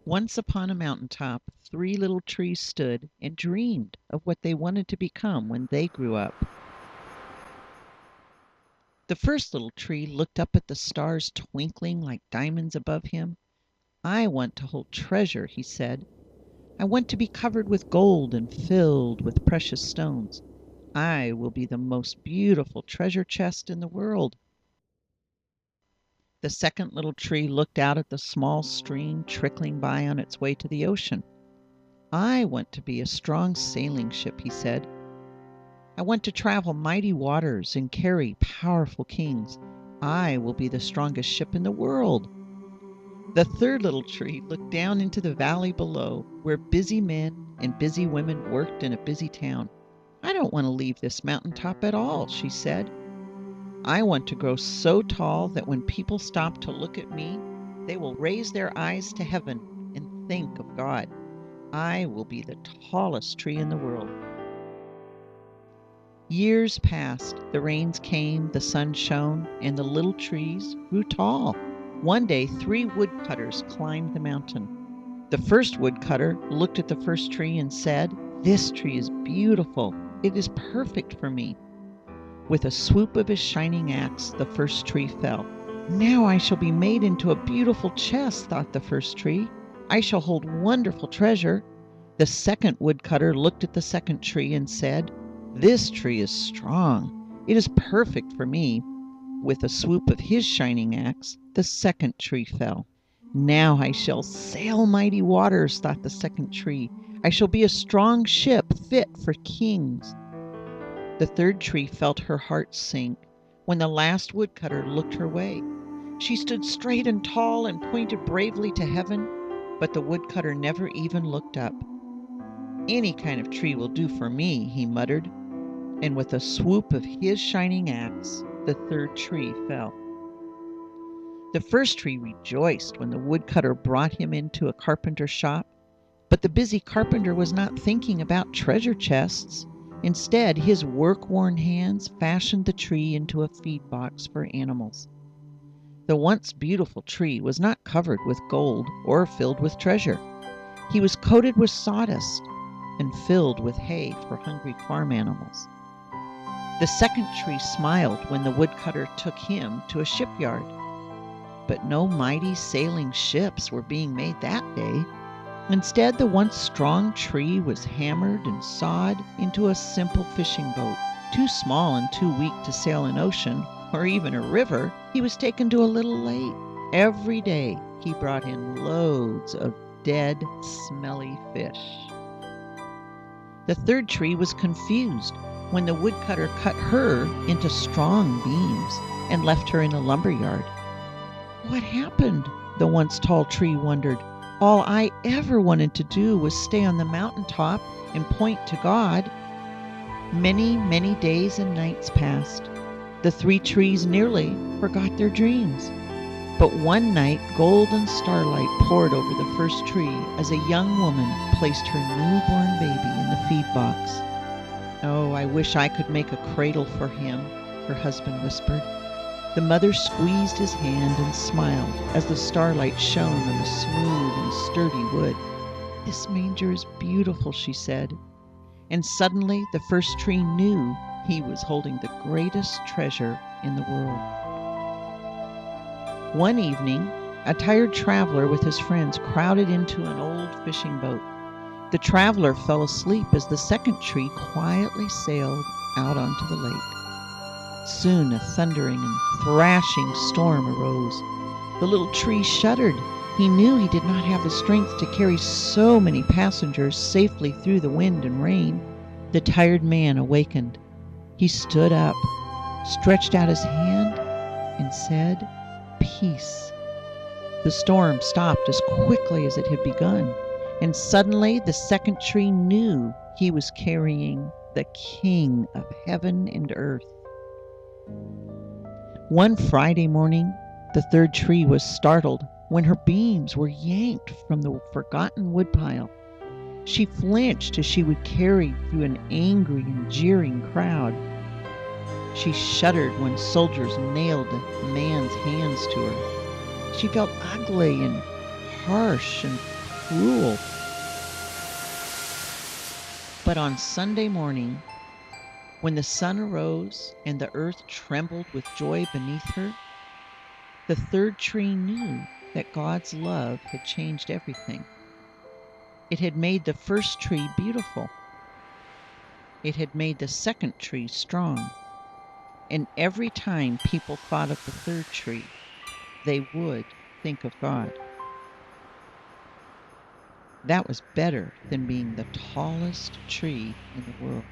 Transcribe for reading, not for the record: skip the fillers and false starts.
Once upon a mountain top, three little trees stood and dreamed of what they wanted to become when they grew up. The first little tree looked up at the stars twinkling like diamonds above him. "I want to hold treasure," he said. "I want to be covered with gold and filled with precious stones. I will be the most beautiful treasure chest in the world." The second little tree looked out at the small stream trickling by on its way to the ocean. "I want to be a strong sailing ship," he said. "I want to travel mighty waters and carry powerful kings. I will be the strongest ship in the world." The third little tree looked down into the valley below, where busy men and busy women worked in a busy town. "I don't want to leave this mountain top at all," she said. "I want to grow so tall that when people stop to look at me, they will raise their eyes to heaven and think of God. I will be the tallest tree in the world." Years passed, the rains came, the sun shone, and the little trees grew tall. One day, three woodcutters climbed the mountain. The first woodcutter looked at the first tree and said, "This tree is beautiful. It is perfect for me." With a swoop of his shining axe, the first tree fell. "Now I shall be made into a beautiful chest," thought the first tree. "I shall hold wonderful treasure." The second woodcutter looked at the second tree and said, "This tree is strong. It is perfect for me." With a swoop of his shining axe, the second tree fell. "Now I shall sail mighty waters," thought the second tree. "I shall be a strong ship fit for kings." The third tree felt her heart sink when the last woodcutter looked her way. She stood straight and tall and pointed bravely to heaven, but the woodcutter never even looked up. "Any kind of tree will do for me," he muttered, and with a swoop of his shining axe, the third tree fell. The first tree rejoiced when the woodcutter brought him into a carpenter's shop, but the busy carpenter was not thinking about treasure chests. Instead, his work-worn hands fashioned the tree into a feed box for animals. The once beautiful tree was not covered with gold or filled with treasure. He was coated with sawdust and filled with hay for hungry farm animals. The second tree smiled when the woodcutter took him to a shipyard. But no mighty sailing ships were being made that day. Instead, the once strong tree was hammered and sawed into a simple fishing boat. Too small and too weak to sail an ocean or even a river, he was taken to a little lake. Every day he brought in loads of dead, smelly fish. The third tree was confused when the woodcutter cut her into strong beams and left her in a lumber yard. "What happened?" the once tall tree wondered. "All I ever wanted to do was stay on the mountain top and point to God." Many, many days and nights passed. The three trees nearly forgot their dreams. But one night, golden starlight poured over the first tree as a young woman placed her newborn baby in the feed box. "Oh, I wish I could make a cradle for him," her husband whispered. The mother squeezed his hand and smiled as the starlight shone on the smooth and sturdy wood. "This manger is beautiful," she said. And suddenly the first tree knew he was holding the greatest treasure in the world. One evening, a tired traveler with his friends crowded into an old fishing boat. The traveler fell asleep as the second tree quietly sailed out onto the lake. Soon a thundering and thrashing storm arose. The little tree shuddered. He knew he did not have the strength to carry so many passengers safely through the wind and rain. The tired man awakened. He stood up, stretched out his hand, and said, "Peace." The storm stopped as quickly as it had begun, and suddenly the second tree knew he was carrying the King of heaven and earth. One Friday morning, the third tree was startled when her beams were yanked from the forgotten woodpile. She flinched as she would carry through an angry and jeering crowd. She shuddered when soldiers nailed a man's hands to her. She felt ugly and harsh and cruel. But on Sunday morning, when the sun arose and the earth trembled with joy beneath her, the third tree knew that God's love had changed everything. It had made the first tree beautiful. It had made the second tree strong. And every time people thought of the third tree, they would think of God. That was better than being the tallest tree in the world.